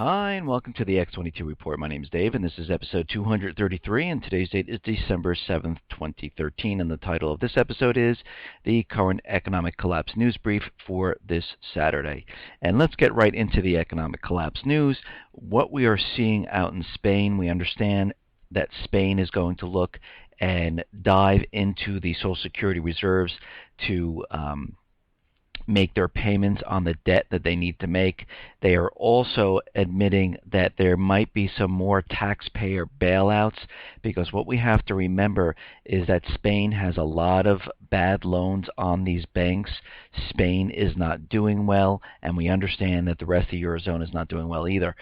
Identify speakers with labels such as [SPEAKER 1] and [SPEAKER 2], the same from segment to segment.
[SPEAKER 1] Hi, and welcome to the X22 Report. My name is Dave, and this is episode 233, and today's date is December 7th, 2013, and the title of this episode is The Current Economic Collapse News Brief for this Saturday. And let's get right into the economic collapse news. What we are seeing out in Spain, we understand that Spain is going to look and dive into the Social Security reserves to make their payments on the debt that they need to make. They are also admitting that there might be some more taxpayer bailouts, because what we have to remember is that Spain has a lot of bad loans on these banks. Spain is not doing well, and we understand that the rest of the Eurozone is not doing well either.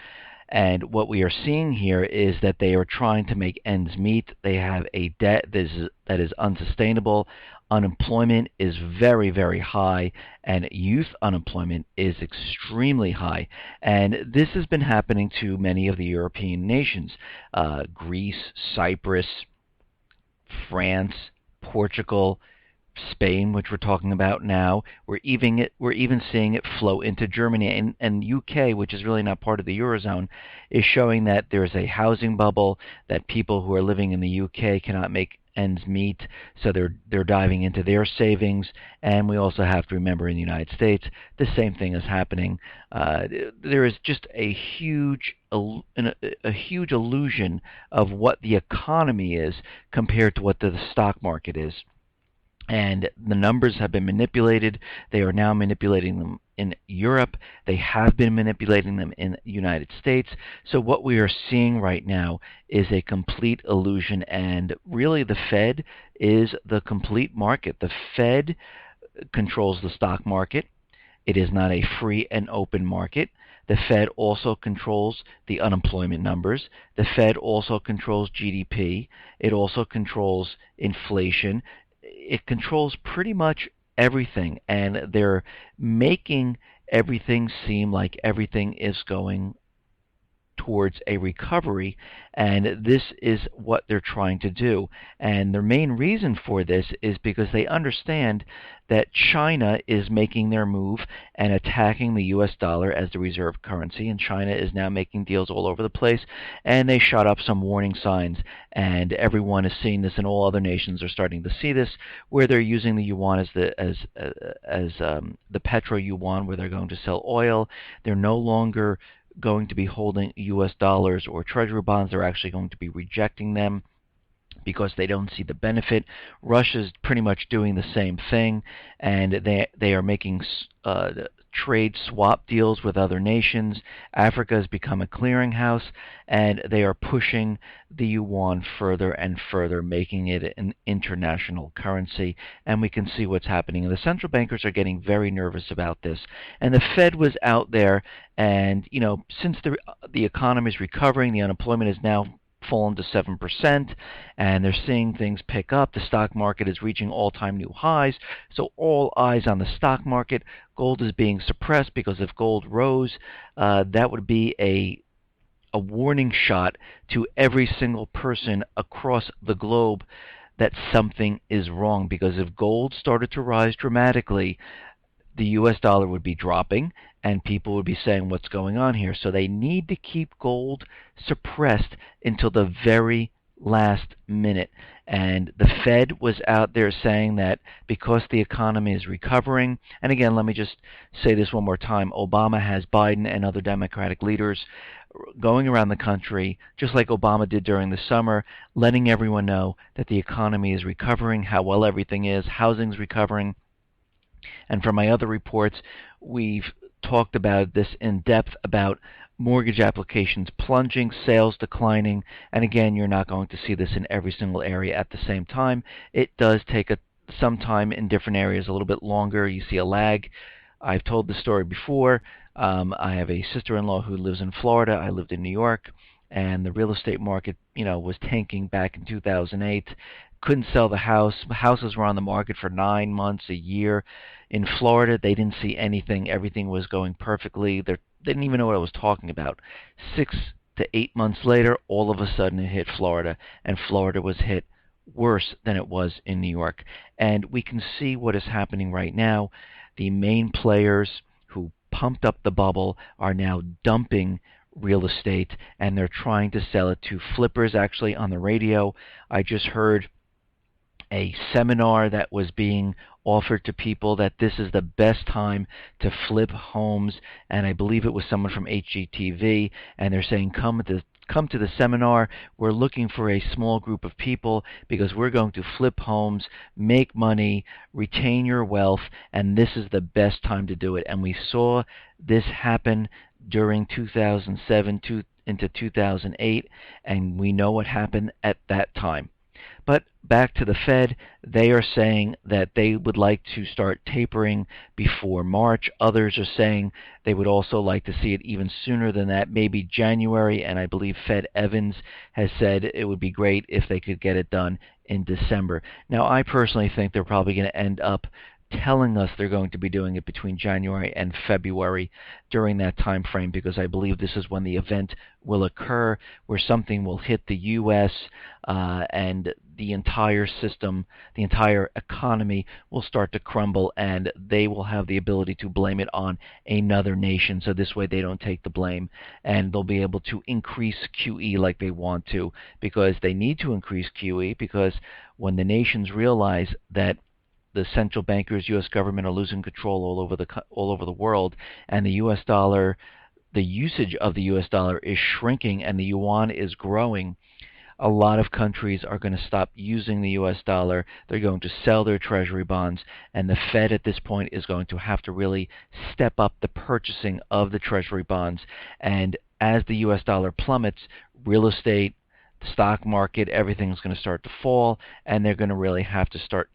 [SPEAKER 1] And what we are seeing here is that they are trying to make ends meet. They have a debt that is unsustainable. Unemployment is very, very high, and youth unemployment is extremely high. And this has been happening to many of the European nations. Greece, Cyprus, France, Portugal, Spain, which we're talking about now. We're even seeing it flow into Germany, and UK, which is really not part of the Eurozone, is showing that there's a housing bubble, that people who are living in the UK cannot make ends meet, so they're diving into their savings. And we also have to remember, in the United States, the same thing is happening. There is just a huge illusion of what the economy is compared to what the stock market is. And the numbers have been manipulated. They are now manipulating them in Europe. They have been manipulating them in the United States. So what we are seeing right now is a complete illusion, and really the Fed is the complete market. The Fed controls the stock market. It is not a free and open market. The Fed also controls the unemployment numbers. The Fed also controls GDP. It also controls inflation. It controls pretty much everything, and they're making everything seem like everything is going towards a recovery, and this is what they're trying to do. And their main reason for this is because they understand that China is making their move and attacking the US dollar as the reserve currency, and China is now making deals all over the place, and they shot up some warning signs, and everyone is seeing this, and all other nations are starting to see this, where they're using the yuan as the petro yuan, where they're going to sell oil. They're no longer going to be holding US dollars or treasury bonds. They're actually going to be rejecting them because they don't see the benefit. Russia's pretty much doing the same thing, and they are making trade swap deals with other nations. Africa has become a clearinghouse, and they are pushing the yuan further and further, making it an international currency. And we can see what's happening. And the central bankers are getting very nervous about this. And the Fed was out there, and since the economy is recovering, the unemployment is now fallen to 7%, and they're seeing things pick up. The stock market is reaching all-time new highs, so all eyes on the stock market. Gold is being suppressed, because if gold rose, that would be a warning shot to every single person across the globe that something is wrong, because if gold started to rise dramatically, the US dollar would be dropping, and people would be saying, what's going on here? So they need to keep gold suppressed until the very last minute. And the Fed was out there saying that because the economy is recovering, and again, let me just say this one more time, Obama has Biden and other Democratic leaders going around the country, just like Obama did during the summer, letting everyone know that the economy is recovering, how well everything is, housing's recovering. And from my other reports, we've talked about this in depth, about mortgage applications plunging, sales declining, and again, you're not going to see this in every single area at the same time. It does take some time in different areas, a little bit longer. You see a lag. I've told this story before. I have a sister-in-law who lives in Florida. I lived in New York, and the real estate market, was tanking back in 2008. Couldn't sell the house. Houses were on the market for 9 months, a year. In Florida, they didn't see anything. Everything was going perfectly. They didn't even know what I was talking about. 6 to 8 months later, all of a sudden it hit Florida, and Florida was hit worse than it was in New York. And we can see what is happening right now. The main players who pumped up the bubble are now dumping real estate, and they're trying to sell it to flippers. Actually, on the radio, I just heard a seminar that was being offered to people that this is the best time to flip homes, and I believe it was someone from HGTV, and they're saying come to the seminar. We're looking for a small group of people because we're going to flip homes, make money, retain your wealth, and this is the best time to do it. And we saw this happen during 2007 into 2008, and we know what happened at that time. But back to the Fed, they are saying that they would like to start tapering before March. Others are saying they would also like to see it even sooner than that, maybe January, and I believe Fed Evans has said it would be great if they could get it done in December. Now, I personally think they're probably going to end up telling us they're going to be doing it between January and February during that time frame, because I believe this is when the event will occur where something will hit the U.S. And the entire system, the entire economy will start to crumble, and they will have the ability to blame it on another nation. So this way they don't take the blame, and they'll be able to increase QE like they want to, because they need to increase QE, because when the nations realize that the central bankers, U.S. government, are losing control all over the world, and the U.S. dollar, the usage of the U.S. dollar is shrinking, and the yuan is growing. A lot of countries are going to stop using the U.S. dollar. They're going to sell their treasury bonds, and the Fed at this point is going to have to really step up the purchasing of the treasury bonds. And as the U.S. dollar plummets, real estate, the stock market, everything's going to start to fall, and they're going to really have to start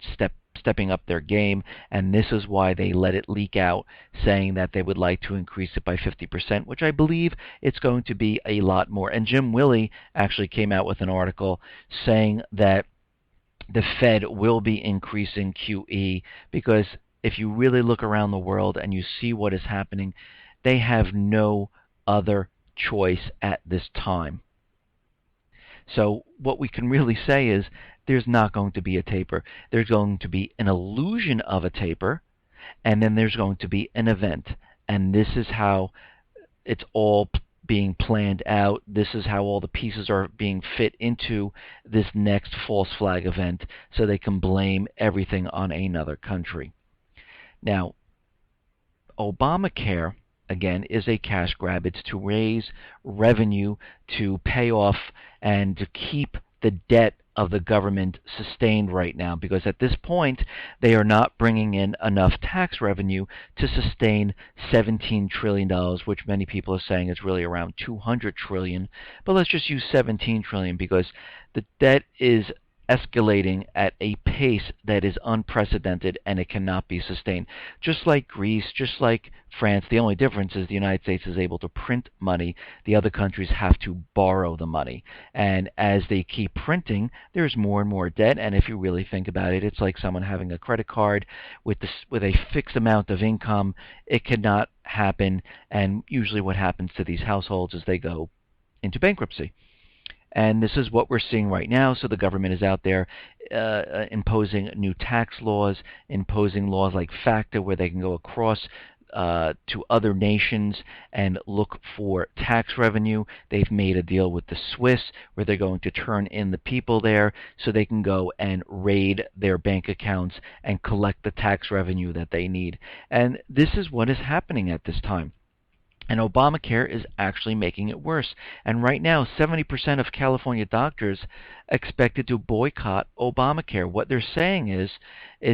[SPEAKER 1] stepping up their game, and this is why they let it leak out, saying that they would like to increase it by 50%, which I believe it's going to be a lot more. And Jim Willey actually came out with an article saying that the Fed will be increasing QE, because if you really look around the world and you see what is happening, they have no other choice at this time. So what we can really say is there's not going to be a taper. There's going to be an illusion of a taper, and then there's going to be an event. And this is how it's all being planned out. This is how all the pieces are being fit into this next false flag event, so they can blame everything on another country. Now, Obamacare, again, is a cash grab. It's to raise revenue to pay off and to keep the debt of the government sustained right now, because at this point they are not bringing in enough tax revenue to sustain $17 trillion, which many people are saying is really around $200 trillion. But let's just use $17 trillion, because the debt is escalating at a pace that is unprecedented, and it cannot be sustained. Just like Greece, just like France, the only difference is the United States is able to print money. The other countries have to borrow the money. And as they keep printing, there's more and more debt. And if you really think about it, it's like someone having a credit card with a fixed amount of income. It cannot happen. And usually what happens to these households is they go into bankruptcy. And this is what we're seeing right now. So the government is out there imposing new tax laws, imposing laws like FATCA, where they can go across to other nations and look for tax revenue. They've made a deal with the Swiss where they're going to turn in the people there so they can go and raid their bank accounts and collect the tax revenue that they need. And this is what is happening at this time. And Obamacare is actually making it worse. And right now, 70% of California doctors expected to boycott Obamacare. What they're saying is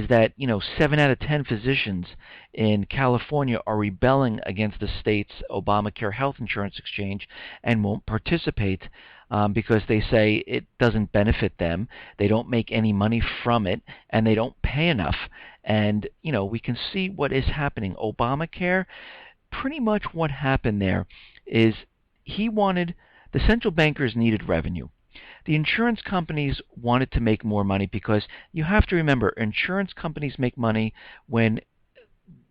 [SPEAKER 1] that 7 out of 10 physicians in California are rebelling against the state's Obamacare health insurance exchange and won't participate because they say it doesn't benefit them. They don't make any money from it, and they don't pay enough. And we can see what is happening. Obamacare, pretty much what happened there is the central bankers needed revenue. The insurance companies wanted to make more money, because you have to remember, insurance companies make money when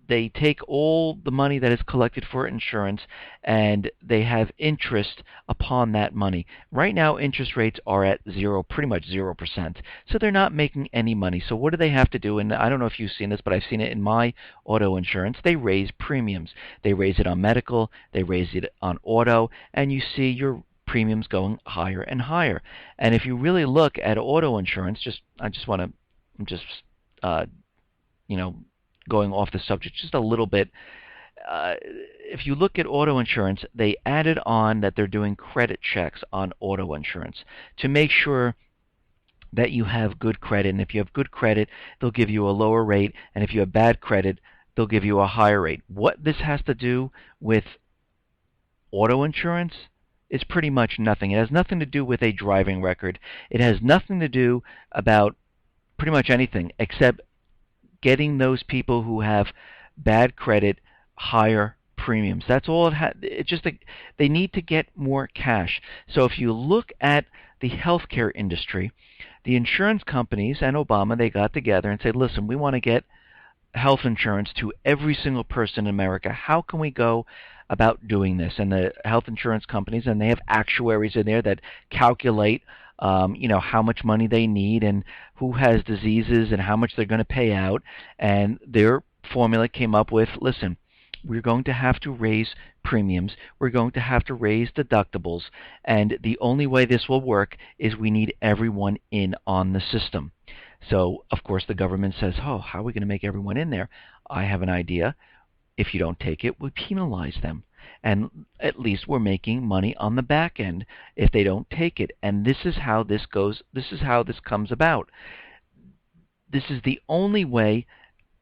[SPEAKER 1] they take all the money that is collected for insurance and they have interest upon that money. Right now, interest rates are at zero, pretty much 0%. So they're not making any money. So what do they have to do? And I don't know if you've seen this, but I've seen it in my auto insurance. They raise premiums. They raise it on medical, they raise it on auto, and you see your premiums going higher and higher. And if you really look at auto insurance, I'm just uh, you know, going off the subject just a little bit. If you look at auto insurance, they added on that they're doing credit checks on auto insurance to make sure that you have good credit. And if you have good credit, they'll give you a lower rate. And if you have bad credit, they'll give you a higher rate. What this has to do with auto insurance is pretty much nothing. It has nothing to do with a driving record. It has nothing to do about pretty much anything except getting those people who have bad credit higher premiums. That's all it's just they need to get more cash. So if you look at the healthcare industry, the insurance companies and Obama, they got together and said, listen, we want to get health insurance to every single person in America. How can we go about doing this? And the health insurance companies, and they have actuaries in there that calculate how much money they need and who has diseases and how much they're going to pay out. And their formula came up with, listen, we're going to have to raise premiums. We're going to have to raise deductibles. And the only way this will work is we need everyone in on the system. So, of course, the government says, oh, how are we going to make everyone in there? I have an idea. If you don't take it, we penalize them. And at least we're making money on the back end if they don't take it. And this is how this goes. This is how this comes about. This is the only way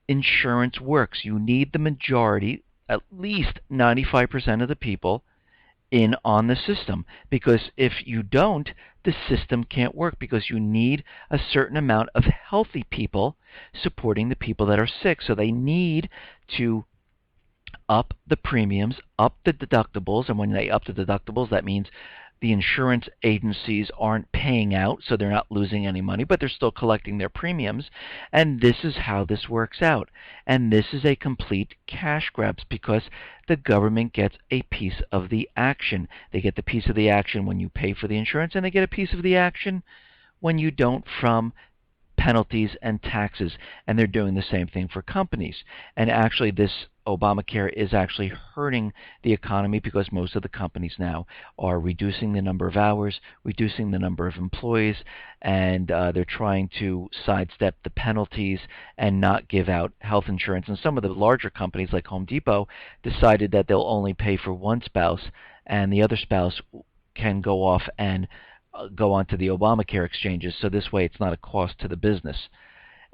[SPEAKER 1] insurance works. You need the majority, at least 95% of the people, in on the system. Because if you don't, the system can't work, because you need a certain amount of healthy people supporting the people that are sick. So they need to up the premiums, up the deductibles, and when they up the deductibles, that means the insurance agencies aren't paying out, so they're not losing any money, but they're still collecting their premiums, and this is how this works out. And this is a complete cash grabs, because the government gets a piece of the action. They get the piece of the action when you pay for the insurance, and they get a piece of the action when you don't, from penalties and taxes. And they're doing the same thing for companies. And actually, this Obamacare is actually hurting the economy, because most of the companies now are reducing the number of hours, reducing the number of employees, and they're trying to sidestep the penalties and not give out health insurance. And some of the larger companies like Home Depot decided that they'll only pay for one spouse, and the other spouse can go off and go onto the Obamacare exchanges, so this way it's not a cost to the business.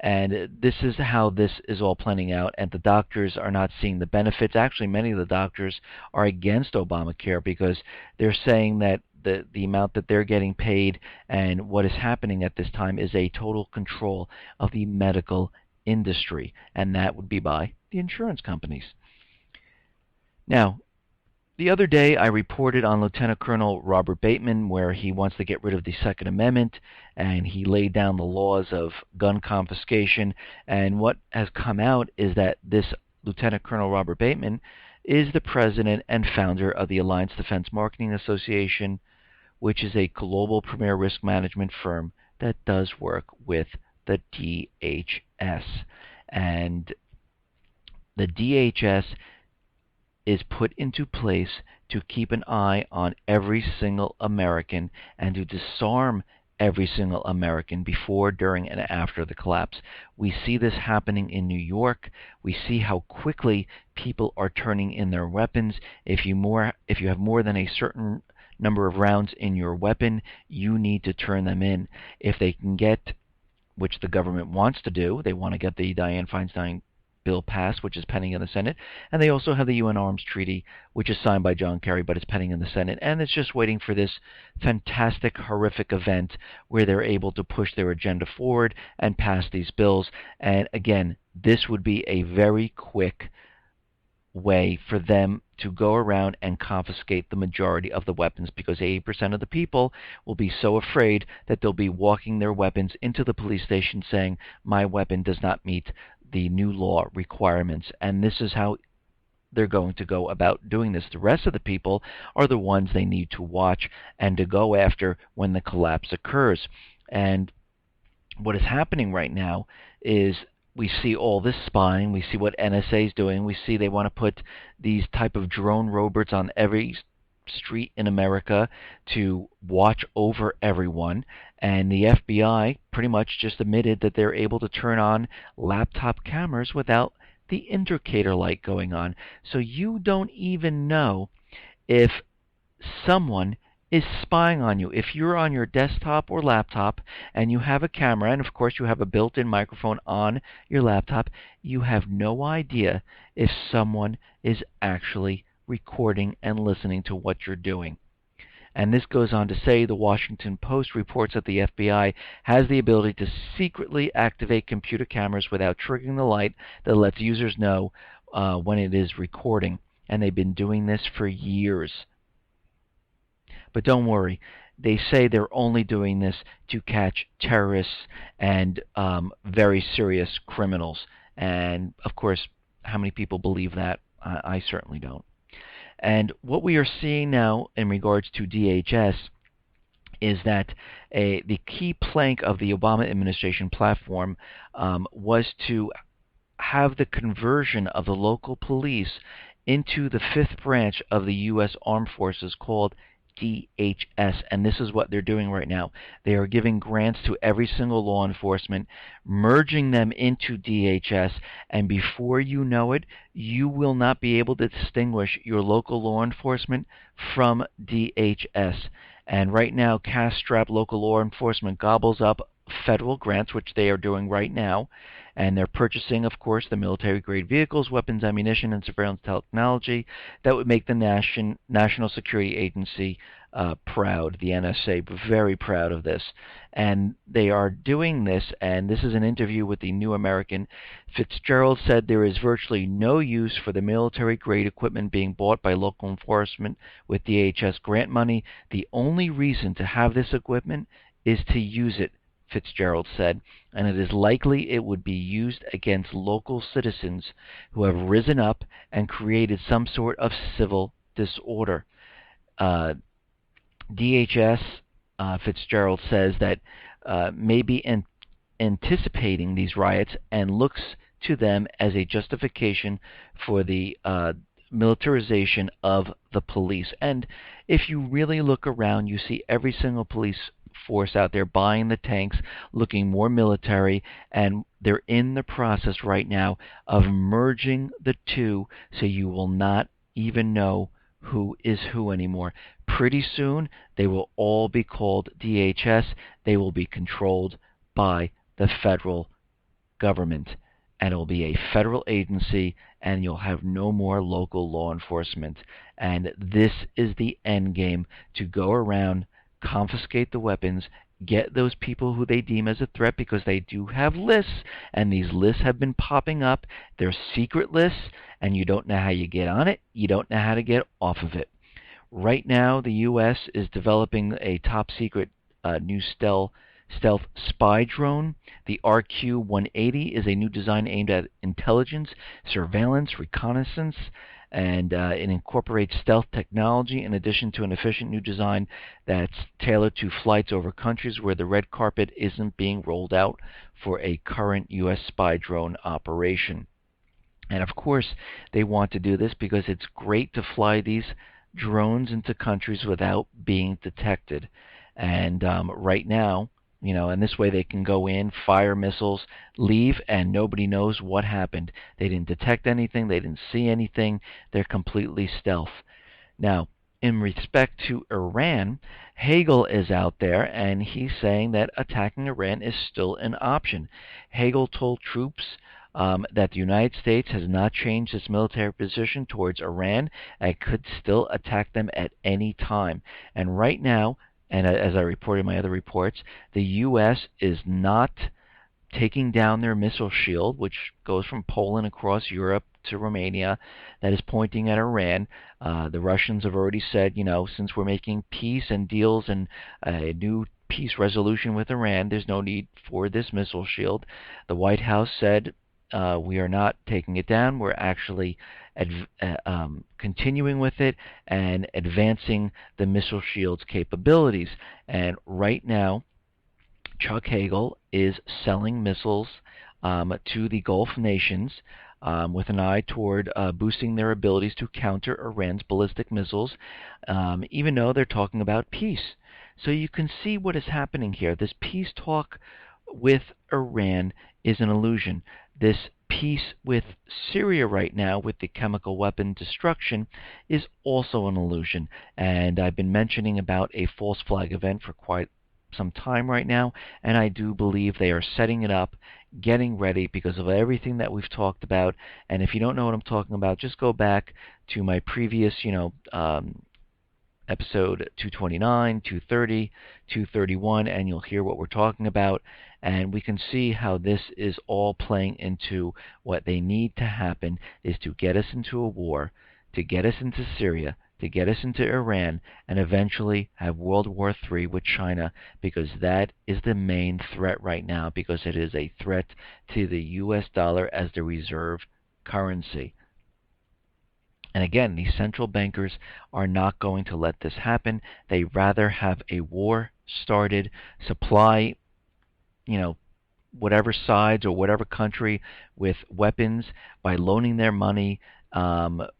[SPEAKER 1] And this is how this is all planning out, and the doctors are not seeing the benefits. Actually, many of the doctors are against Obamacare, because they're saying that the amount that they're getting paid and what is happening at this time is a total control of the medical industry, and that would be by the insurance companies. Now, the other day, I reported on Lieutenant Colonel Robert Bateman, where he wants to get rid of the Second Amendment, and he laid down the laws of gun confiscation. And what has come out is that this Lieutenant Colonel Robert Bateman is the president and founder of the Alliance Defense Marketing Association, which is a global premier risk management firm that does work with the DHS. And the DHS is put into place to keep an eye on every single American and to disarm every single American before, during, and after the collapse. We see this happening in New York. We see how quickly people are turning in their weapons. If you have more than a certain number of rounds in your weapon, you need to turn them in. If they can get, which the government wants to do, they want to get the Dianne Feinstein bill passed, which is pending in the Senate, and they also have the UN Arms Treaty, which is signed by John Kerry, but it's pending in the Senate, and it's just waiting for this fantastic, horrific event where they're able to push their agenda forward and pass these bills. And again, this would be a very quick way for them to go around and confiscate the majority of the weapons, because 80% of the people will be so afraid that they'll be walking their weapons into the police station saying, my weapon does not meet the new law requirements. And this is how they're going to go about doing this. The rest of the people are the ones they need to watch and to go after when the collapse occurs. And what is happening right now is we see all this spying. We see what NSA is doing. We see they want to put these type of drone robots on every street in America to watch over everyone. And the FBI pretty much just admitted that they're able to turn on laptop cameras without the indicator light going on. So you don't even know if someone is spying on you. If you're on your desktop or laptop and you have a camera, and of course you have a built-in microphone on your laptop, you have no idea if someone is actually recording and listening to what you're doing. And this goes on to say the Washington Post reports that the FBI has the ability to secretly activate computer cameras without triggering the light that lets users know when it is recording. And they've been doing this for years. But don't worry, they say they're only doing this to catch terrorists and very serious criminals. And of course, how many people believe that? I certainly don't. And what we are seeing now in regards to DHS is that the key plank of the Obama administration platform was to have the conversion of the local police into the fifth branch of the U.S. Armed Forces called DHS, and this is what they're doing right now. They are giving grants to every single law enforcement, merging them into DHS, and before you know it, you will not be able to distinguish your local law enforcement from DHS. And right now, cash-strapped local law enforcement gobbles up federal grants, which they are doing right now, and they're purchasing, of course, the military-grade vehicles, weapons, ammunition, and surveillance technology that would make the National Security Agency proud, the NSA, very proud of this. And they are doing this, and this is an interview with the New American. Fitzgerald said there is virtually no use for the military-grade equipment being bought by local enforcement with DHS grant money. The only reason to have this equipment is to use it, Fitzgerald said, and it is likely it would be used against local citizens who have risen up and created some sort of civil disorder. DHS, Fitzgerald says, that may be anticipating these riots and looks to them as a justification for the militarization of the police. And if you really look around, you see every single police force out there buying the tanks, looking more military, and they're in the process right now of merging the two so you will not even know who is who anymore. Pretty soon, they will all be called DHS. They will be controlled by the federal government, and it will be a federal agency, and you'll have no more local law enforcement. And this is the end game, to go around, confiscate the weapons, get those people who they deem as a threat, because they do have lists, and these lists have been popping up. They're secret lists, and you don't know how you get on it. You don't know how to get off of it. Right now, the U.S. is developing a top-secret new stealth spy drone. The RQ-180 is a new design aimed at intelligence, surveillance, reconnaissance, and it incorporates stealth technology in addition to an efficient new design that's tailored to flights over countries where the red carpet isn't being rolled out for a current U.S. spy drone operation. And of course, they want to do this because it's great to fly these drones into countries without being detected. And right now, and this way they can go in, fire missiles, leave, and nobody knows what happened. They didn't detect anything. They didn't see anything. They're completely stealth. Now, in respect to Iran, Hagel is out there, and he's saying that attacking Iran is still an option. Hagel told troops that the United States has not changed its military position towards Iran and could still attack them at any time. And right now, and as I reported in my other reports, the U.S. is not taking down their missile shield, which goes from Poland across Europe to Romania, that is pointing at Iran. The Russians have already said, since we're making peace and deals and a new peace resolution with Iran, there's no need for this missile shield. The White House said We are not taking it down. We're actually continuing with it and advancing the missile shield's capabilities. And right now, Chuck Hagel is selling missiles to the Gulf nations with an eye toward boosting their abilities to counter Iran's ballistic missiles, even though they're talking about peace. So you can see what is happening here. This peace talk with Iran is an illusion. This peace with Syria right now, with the chemical weapon destruction, is also an illusion. And I've been mentioning about a false flag event for quite some time right now, and I do believe they are setting it up, getting ready because of everything that we've talked about. And if you don't know what I'm talking about, just go back to my previous, episode 229, 230, 231, and you'll hear what we're talking about. And we can see how this is all playing into what they need to happen is to get us into a war, to get us into Syria, to get us into Iran, and eventually have World War III with China, because that is the main threat right now, because it is a threat to the US dollar as the reserve currency. And again, these central bankers are not going to let this happen. They rather have a war started, supply, whatever sides or whatever country with weapons by loaning their money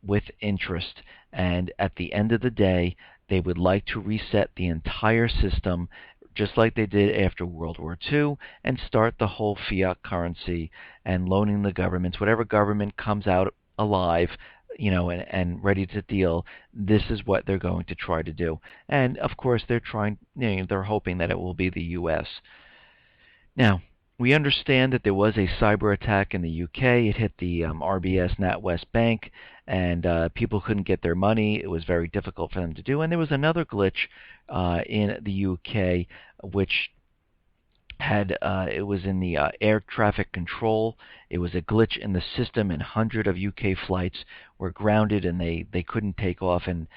[SPEAKER 1] with interest. And at the end of the day, they would like to reset the entire system just like they did after World War II and start the whole fiat currency and loaning the governments. Whatever government comes out alive, and ready to deal, this is what they're going to try to do. And of course, they're they're hoping that it will be the U.S. Now, we understand that there was a cyber attack in the UK. It hit the RBS NatWest Bank, and people couldn't get their money. It was very difficult for them to do. And there was another glitch in the UK, which it was in the air traffic control. It was a glitch in the system, and hundreds of UK flights were grounded, and they couldn't take off. And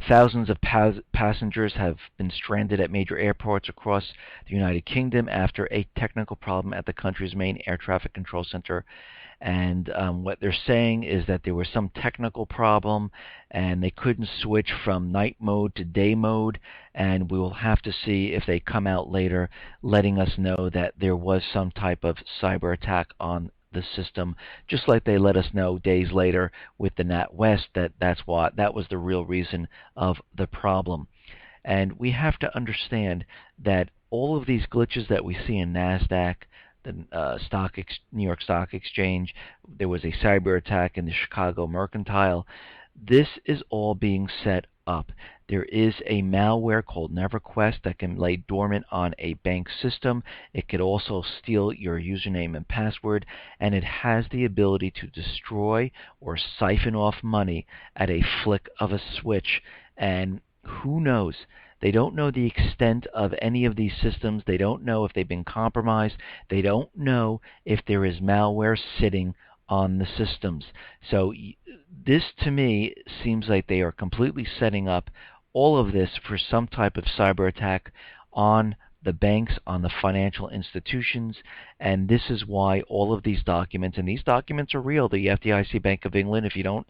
[SPEAKER 1] thousands of passengers have been stranded at major airports across the United Kingdom after a technical problem at the country's main air traffic control center. And what they're saying is that there was some technical problem and they couldn't switch from night mode to day mode, and we will have to see if they come out later letting us know that there was some type of cyber attack on the system, just like they let us know days later with the NatWest that that was the real reason of the problem. And we have to understand that all of these glitches that we see in NASDAQ, the New York Stock Exchange, there was a cyber attack in the Chicago Mercantile. This is all being set up. There is a malware called NeverQuest that can lay dormant on a bank system. It could also steal your username and password, and it has the ability to destroy or siphon off money at a flick of a switch. And who knows? They don't know the extent of any of these systems. They don't know if they've been compromised. They don't know if there is malware sitting on the systems. So this, to me, seems like they are completely setting up all of this for some type of cyber attack on the banks, on the financial institutions, and this is why all of these documents, and these documents are real. The FDIC Bank of England, if you don't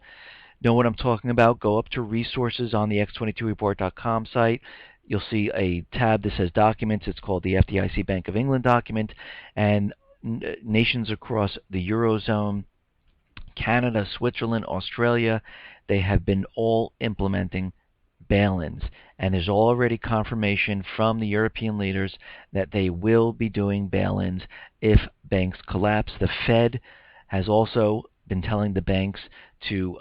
[SPEAKER 1] know what I'm talking about, go up to resources on the x22report.com site. You'll see a tab that says documents. It's called the FDIC Bank of England document, and nations across the Eurozone, Canada, Switzerland, Australia, they have been all implementing bail-ins. And there's already confirmation from the European leaders that they will be doing bail-ins if banks collapse. The Fed has also been telling the banks to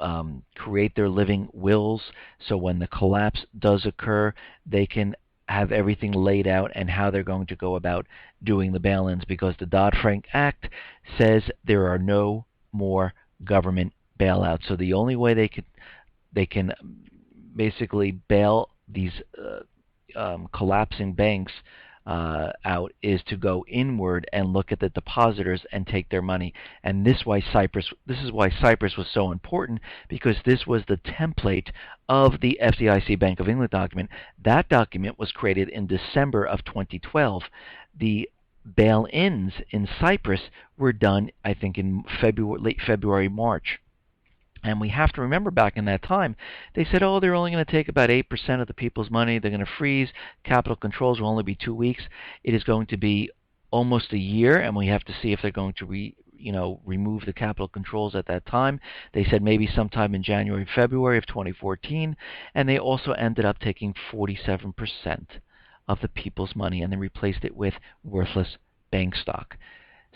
[SPEAKER 1] create their living wills, so when the collapse does occur, they can have everything laid out and how they're going to go about doing the bail-ins, because the Dodd-Frank Act says there are no more government bailouts. So the only way they can basically bail these collapsing banks out is to go inward and look at the depositors and take their money. And this is why Cyprus was so important, because this was the template of the FDIC Bank of England document. That document was created in December of 2012. The bail-ins in Cyprus were done, I think, in late February, March. And we have to remember back in that time, they said, oh, they're only going to take about 8% of the people's money. They're going to freeze. Capital controls will only be 2 weeks. It is going to be almost a year, and we have to see if they're going to remove the capital controls at that time. They said maybe sometime in January, February of 2014, and they also ended up taking 47% of the people's money and then replaced it with worthless bank stock.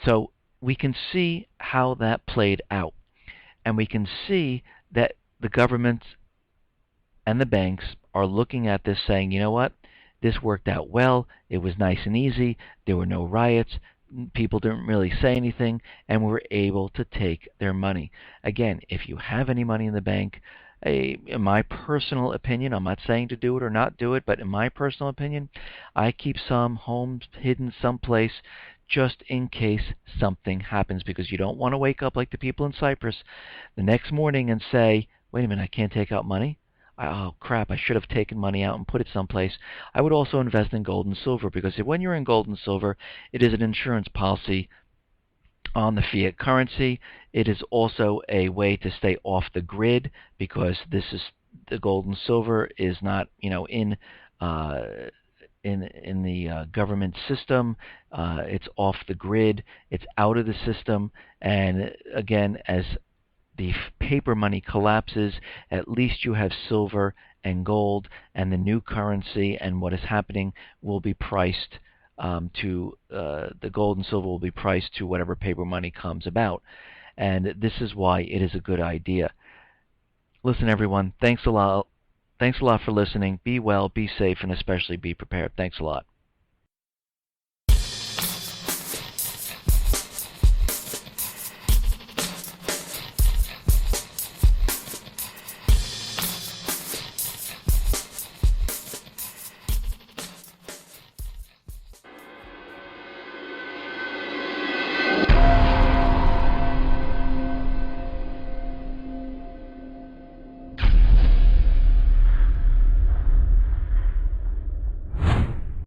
[SPEAKER 1] So we can see how that played out. And we can see that the government and the banks are looking at this saying, you know what, this worked out well, it was nice and easy, there were no riots, people didn't really say anything, and we were able to take their money. Again, if you have any money in the bank, in my personal opinion, I'm not saying to do it or not do it, but in my personal opinion, I keep some home hidden someplace just in case something happens, because you don't want to wake up like the people in Cyprus the next morning and say, wait a minute, I can't take out money? Oh crap, I should have taken money out and put it someplace. I would also invest in gold and silver, because when you're in gold and silver, it is an insurance policy on the fiat currency. It is also a way to stay off the grid, because the gold and silver is not, uh, in the government system. It's off the grid. It's out of the system. And again, as the paper money collapses, at least you have silver and gold, and the new currency and what is happening will be priced the gold and silver will be priced to whatever paper money comes about. And this is why it is a good idea. Listen, everyone, thanks a lot. Thanks a lot for listening. Be well, be safe, and especially be prepared. Thanks a lot.